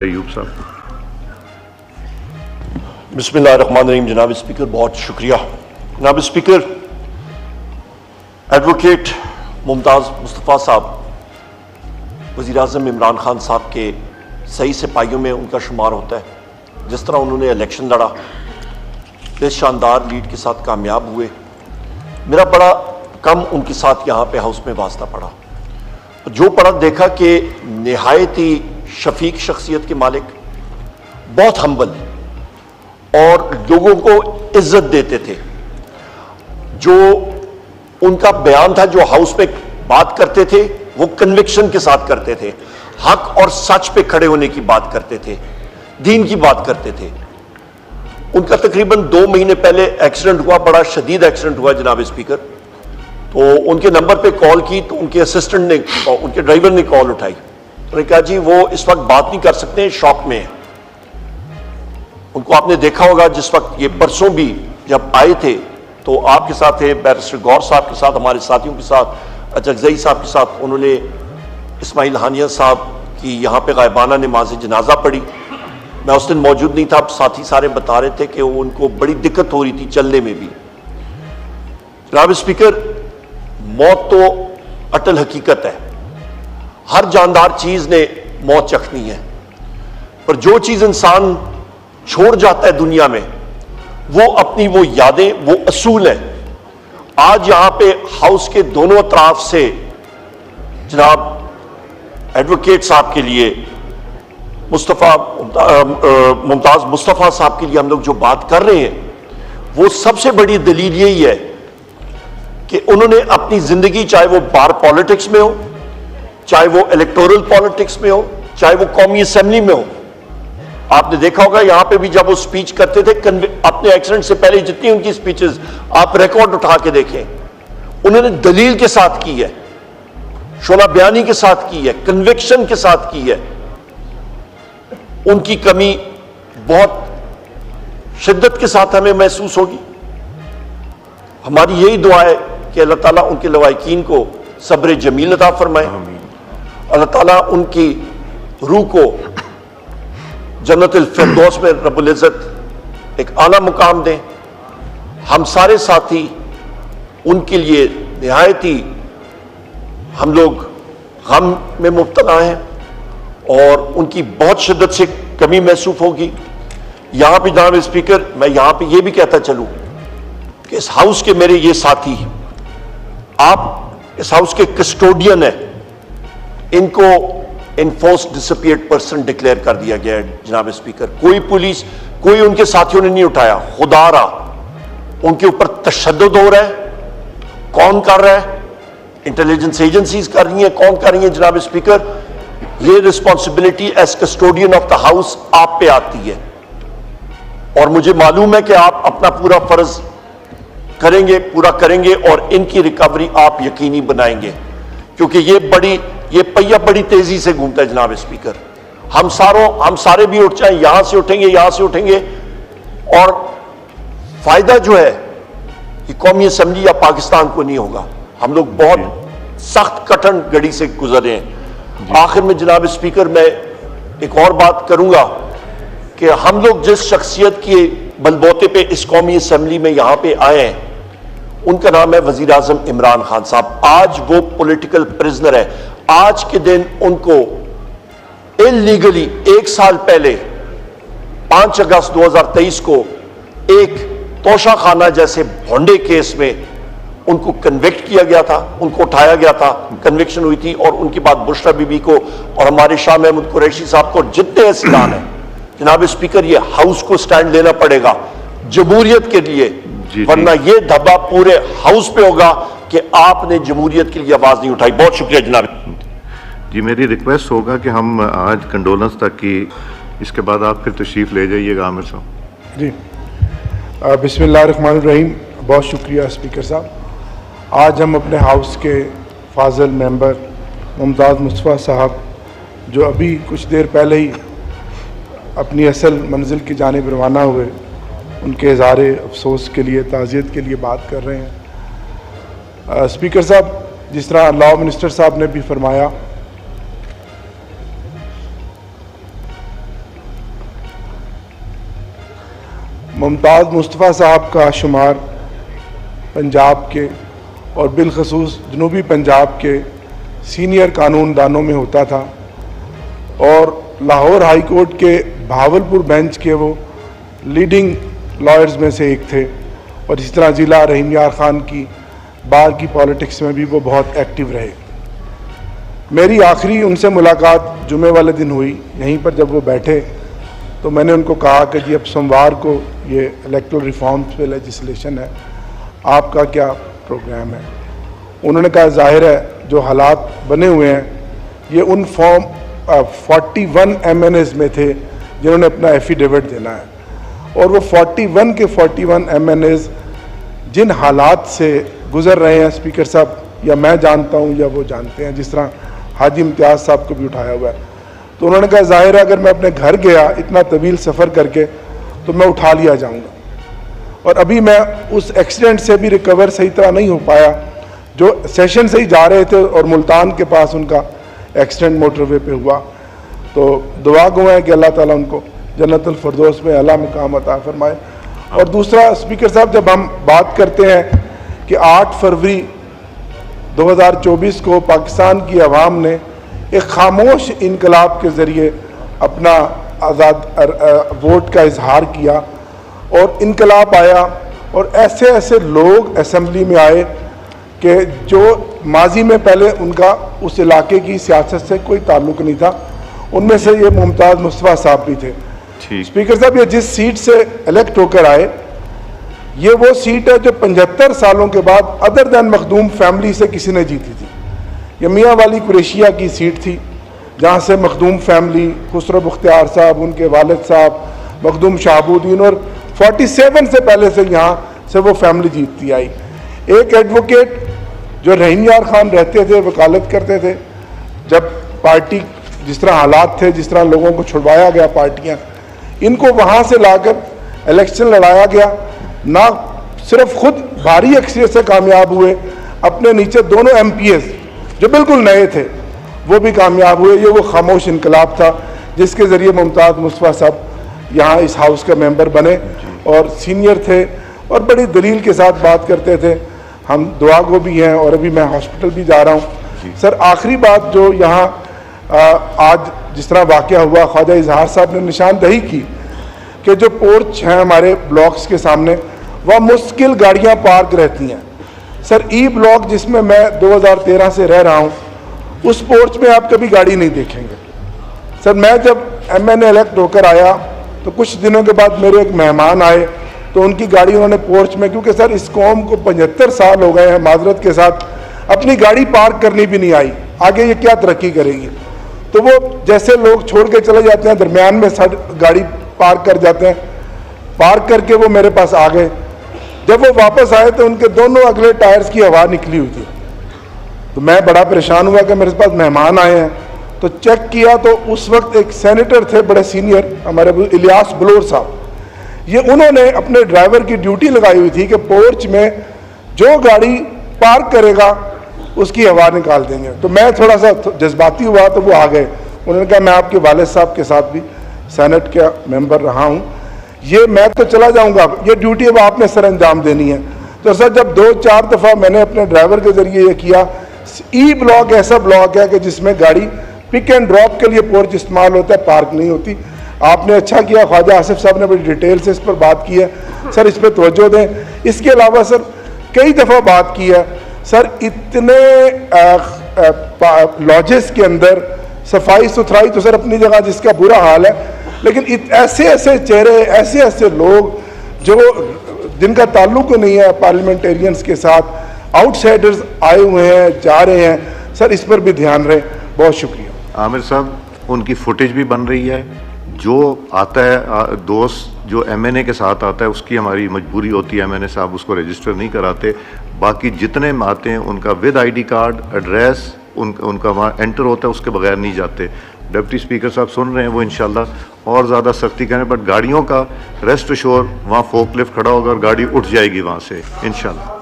अयूब साहब। बिस्मिल्लाहिर्रहमानिर्रहीम। जनाब स्पीकर बहुत शुक्रिया। जनाब स्पीकर, एडवोकेट मुमताज़ मुस्तफ़ा साहब वज़ीर-ए-आज़म इमरान खान साहब के सही सिपाहियों में उनका शुमार होता है। जिस तरह उन्होंने इलेक्शन लड़ा, इस शानदार लीड के साथ कामयाब हुए, मेरा बड़ा कम उनके साथ यहाँ पे हाउस में वास्ता पड़ा। जो पढ़ा देखा कि निहायत ही शफीक शख्सियत के मालिक, बहुत हम्बल और लोगों को इज्जत देते थे। जो उनका बयान था, जो हाउस में बात करते थे, वो कन्विक्शन के साथ करते थे, हक और सच पे खड़े होने की बात करते थे, दीन की बात करते थे। उनका तकरीबन 2 महीने पहले एक्सीडेंट हुआ, बड़ा शदीद एक्सीडेंट हुआ जनाब स्पीकर। तो उनके नंबर पे कॉल की तो उनके असिस्टेंट ने, उनके ड्राइवर ने कॉल उठाई। उन्होंने कहा जी वो इस वक्त बात नहीं कर सकते, शॉक में है। उनको आपने देखा होगा जिस वक्त ये परसों भी जब आए थे तो आपके साथ थे, बैरिस्टर गौर साहब के साथ, हमारे साथियों के साथ, अजगजई साहब के साथ। उन्होंने इस्माइल हानिया साहब की यहाँ पे गायबाना नमाज जनाजा पढ़ी। मैं उस दिन मौजूद नहीं था, साथी सारे बता रहे थे कि उनको बड़ी दिक्कत हो रही थी चलने में भी। जनाब स्पीकर, मौत तो अटल हकीकत है, हर जानदार चीज ने मौत चखनी है, पर जो चीज इंसान छोड़ जाता है दुनिया में, वो अपनी वो यादें, वो असूल है। आज यहां पे हाउस के दोनों तरफ से जनाब एडवोकेट साहब के लिए, मुमताज मुस्तफा साहब के लिए हम लोग जो बात कर रहे हैं, वो सबसे बड़ी दलील यही है कि उन्होंने अपनी जिंदगी, चाहे वो बार पॉलिटिक्स में हो, चाहे वो इलेक्टोरल पॉलिटिक्स में हो, चाहे वो कौमी असेंबली में हो। आपने देखा होगा यहां पे भी जब वो स्पीच करते थे, अपने एक्सीडेंट से पहले जितनी उनकी स्पीचेस आप रिकॉर्ड उठा के देखें, उन्होंने दलील के साथ की है, शोला बयानी के साथ की है, कन्विक्शन के साथ की है। उनकी कमी बहुत शिद्दत के साथ हमें महसूस होगी। हमारी यही दुआ है कि अल्लाह ताला उनके लवाहिकीन को सब्र जमील अता फरमाए, अल्लाह ताला उनकी रूह को जन्नतुल फिरदौस में रब्बुल इज्जत एक आला मुकाम दें। हम सारे साथी उनके लिए निहायत ही हम लोग गम में मुब्तला हैं और उनकी बहुत शिद्दत से कमी महसूस होगी। यहां पे जनाब स्पीकर, मैं यहां पे ये भी कहता चलूं कि इस हाउस के मेरे ये साथी, आप इस हाउस के कस्टोडियन है, इनको इनफोर्स डिसअपियर्ड पर्सन डिक्लेयर कर दिया गया है जनाब स्पीकर। कोई पुलिस, कोई उनके साथियों ने नहीं उठाया। खुदारा उनके ऊपर तशद्दुद हो रहा है। कौन कर रहा है? इंटेलिजेंस एजेंसीज कर रही हैं। कौन कर रही है जनाब स्पीकर? ये responsibility as custodian of the house आप पे आती है और मुझे मालूम है कि आप अपना पूरा फर्ज करेंगे, पूरा करेंगे और इनकी रिकवरी आप यकीनी बनाएंगे, क्योंकि ये पहिया बड़ी तेजी से घूमता है जनाब स्पीकर। हम सारे भी उठ जाएं, यहां से उठेंगे, यहां से उठेंगे, और फायदा जो है ये कौमी असेंबली या पाकिस्तान को नहीं होगा। हम लोग बहुत सख्त कठिन घड़ी से गुजरे हैं। आखिर में जनाब स्पीकर, मैं एक और बात करूंगा कि हम लोग जिस शख्सियत के बलबोते पे इस कौमी असेंबली में यहां पे आए हैं, उनका नाम है वजीर-ए-आज़म इमरान खान साहब। आज वो पॉलिटिकल प्रिजनर है। आज के दिन उनको इल्लीगली 1 साल पहले 5 अगस्त 2023 को एक तोशाखाना जैसे भोंडे केस में उनको कन्विक्ट किया गया था, उनको उठाया गया था, कन्विक्शन हुई थी, और उनके बाद बुशरा बीबी को और हमारे शाह महमूद कुरैशी साहब को जितने ऐलान है जनाब स्पीकर, ये हाउस को स्टैंड लेना पड़ेगा जमहूरियत के लिए, वरना ये धब्बा पूरे हाउस पे होगा कि आपने जमहूरियत के लिए आवाज नहीं उठाई। बहुत शुक्रिया जनाब जी। मेरी रिक्वेस्ट होगा कि हम आज कंडोलेंस तक की, इसके बाद आप फिर तशरीफ़ ले जाइएगा आमिर साहब जी। बिस्मिल्लाहिर्रहमानिर्रहीम। बहुत शुक्रिया स्पीकर साहब। आज हम अपने हाउस के फाजिल मेंबर मुमताज़ मुस्तफ़ा साहब, जो अभी कुछ देर पहले ही अपनी असल मंजिल की जानिब रवाना हुए, उनके इज़हार अफसोस के लिए, ताज़ियत के लिए बात कर रहे हैं। स्पीकर साहब, जिस तरह लॉ मिनिस्टर साहब ने भी फरमाया मुमताज़ मुस्तफ़ा साहब का शुमार पंजाब के और बिलखसूस जनूबी पंजाब के सीनियर कानूनदानों में होता था और लाहौर हाई कोर्ट के भावलपुर बेंच के वो लीडिंग लॉयर्स में से एक थे और इस तरह ज़िला रहीम यार ख़ान की बार की पॉलिटिक्स में भी वो बहुत एक्टिव रहे। मेरी आखिरी उनसे मुलाकात जुमे वाले दिन हुई। यहीं पर जब वो बैठे तो मैंने उनको कहा कि जी अब सोमवार को ये इलेक्टोरल रिफॉर्म्स पे लेजिस्लेशन है, आपका क्या प्रोग्राम है। उन्होंने कहा जाहिर है जो हालात बने हुए हैं ये उन फॉर्म 41 MNAs में थे जिन्होंने अपना एफिडेविट देना है और वो 41 के 41 MNAs जिन हालात से गुजर रहे हैं स्पीकर साहब, या मैं जानता हूँ या वो जानते हैं, जिस तरह हाजी इम्तियाज़ साहब को भी उठाया हुआ है, तो उन्होंने कहा जाहिर है अगर मैं अपने घर गया इतना तवील सफ़र करके तो मैं उठा लिया जाऊँगा। और अभी मैं उस एक्सीडेंट से भी रिकवर सही तरह नहीं हो पाया, जो सेशन से ही जा रहे थे और मुल्तान के पास उनका एक्सीडेंट मोटरवे पे हुआ। तो दुआ गो है कि अल्लाह ताला उनको जन्नतुल फिरदौस में आला मुकाम अता फरमाए। और दूसरा स्पीकर साहब, जब हम बात करते हैं कि 8 फरवरी 2024 को पाकिस्तान की आवाम ने एक खामोश इनकलाब के ज़रिए अपना आज़ाद वोट का इजहार किया और इनकलाब आया और ऐसे ऐसे लोग असम्बली में आए कि जो माजी में पहले उनका उस इलाके की सियासत से कोई ताल्लुक़ नहीं था, उनमें से ये मुमताज़ मुस्तफ़ा साहब भी थे। स्पीकर साहब, ये जिस सीट से इलेक्ट होकर आए ये वो सीट है जो 75 सालों के बाद अदर दैन मखदूम फैमिली से किसी ने जीती थी। ये मियाँ वाली कुरैशिया की सीट थी जहाँ से मखदूम फैमिली, खुसरो बख्तियार साहब, उनके वालिद साहब, मखदूम शहाबुद्दीन और 47 से पहले से यहाँ से वो फैमिली जीतती आई। एक एडवोकेट जो रहीम यार ख़ान रहते थे, वकालत करते थे, जब पार्टी जिस तरह हालात थे, जिस तरह लोगों को छुड़वाया गया पार्टियाँ, इनको वहाँ से लाकर इलेक्शन लड़ाया गया। ना सिर्फ खुद भारी अक्सरियत से कामयाब हुए, अपने नीचे दोनों MPs जो बिल्कुल नए थे वो भी कामयाब हुए। ये वो खामोश इनकलाब था जिसके ज़रिए मुमताज़ मुस्तफ़ा साहब यहाँ इस हाउस का मेंबर बने और सीनियर थे और बड़ी दलील के साथ बात करते थे। हम दुआ गो भी हैं और अभी मैं हॉस्पिटल भी जा रहा हूँ। सर, आखिरी बात जो यहाँ आज जिस तरह वाक़या हुआ, ख्वाजा इजहार साहब ने निशानदही की कि जो पोर्च हैं हमारे ब्लॉक्स के सामने वह मुश्किल गाड़ियाँ पार्क रहती हैं। सर, ई ब्लॉक जिसमें मैं 2013 से रह रहा हूँ, उस पोर्च में आप कभी गाड़ी नहीं देखेंगे। सर, मैं जब MNA इलेक्ट होकर आया तो कुछ दिनों के बाद मेरे एक मेहमान आए तो उनकी गाड़ी उन्होंने पोर्च में, क्योंकि सर इस कौम को 75 साल हो गए हैं माजरत के साथ, अपनी गाड़ी पार्क करनी भी नहीं आई, आगे ये क्या तरक्की करेगी। तो वो जैसे लोग छोड़ के चले जाते हैं, दरमियान में गाड़ी पार्क कर जाते हैं, पार्क करके वो मेरे पास आ गए। जब वो वापस आए तो उनके दोनों अगले टायर्स की हवा निकली हुई थी। तो मैं बड़ा परेशान हुआ कि मेरे पास मेहमान आए हैं। तो चेक किया तो उस वक्त एक सेनेटर थे बड़े सीनियर, हमारे इलियास बलोर साहब, ये उन्होंने अपने ड्राइवर की ड्यूटी लगाई हुई थी कि पोर्च में जो गाड़ी पार्क करेगा उसकी हवा निकाल देंगे। तो मैं थोड़ा सा जज्बाती हुआ तो वो आ गए। उन्होंने कहा मैं आपके वालिद साहब के साथ भी सेनेट का मेंबर रहा हूँ, ये मैं तो चला जाऊंगा, ये ड्यूटी अब आपने सर अंजाम देनी है। तो सर जब 2-4 दफ़ा मैंने अपने ड्राइवर के ज़रिए ये किया, ई ब्लॉक ऐसा ब्लॉक है कि जिसमें गाड़ी पिक एंड ड्रॉप के लिए पोर्च इस्तेमाल होता है, पार्क नहीं होती। आपने अच्छा किया, ख्वाजा आसिफ साहब ने बड़ी डिटेल से इस पर बात की है, सर इस पर तवज्जो दें। इसके अलावा सर कई दफ़ा बात की है, सर इतने लॉजेस के अंदर सफाई सुथराई तो सर अपनी जगह जिसका बुरा हाल है, लेकिन ऐसे ऐसे चेहरे, ऐसे ऐसे लोग जो जिनका ताल्लुक नहीं है पार्लियामेंटेरियंस के साथ, आउटसाइडर्स आए हुए हैं, जा रहे हैं, सर इस पर भी ध्यान रहे। बहुत शुक्रिया। आमिर साहब, उनकी फुटेज भी बन रही है, जो आता है दोस्त जो MNA के साथ आता है उसकी हमारी मजबूरी होती है, MNA साहब उसको रजिस्टर नहीं कराते। बाकी जितने आते हैं उनका विद ID कार्ड, एड्रेस, उनका वहाँ एंटर होता है, उसके बगैर नहीं जाते। डिप्टी स्पीकर साहब सुन रहे हैं, वो इंशाल्लाह और ज़्यादा सख्ती करें, बट गाड़ियों का रेस्ट श्योर वहाँ फोक लिफ्ट खड़ा होगा और गाड़ी उठ जाएगी वहाँ से इंशाल्लाह।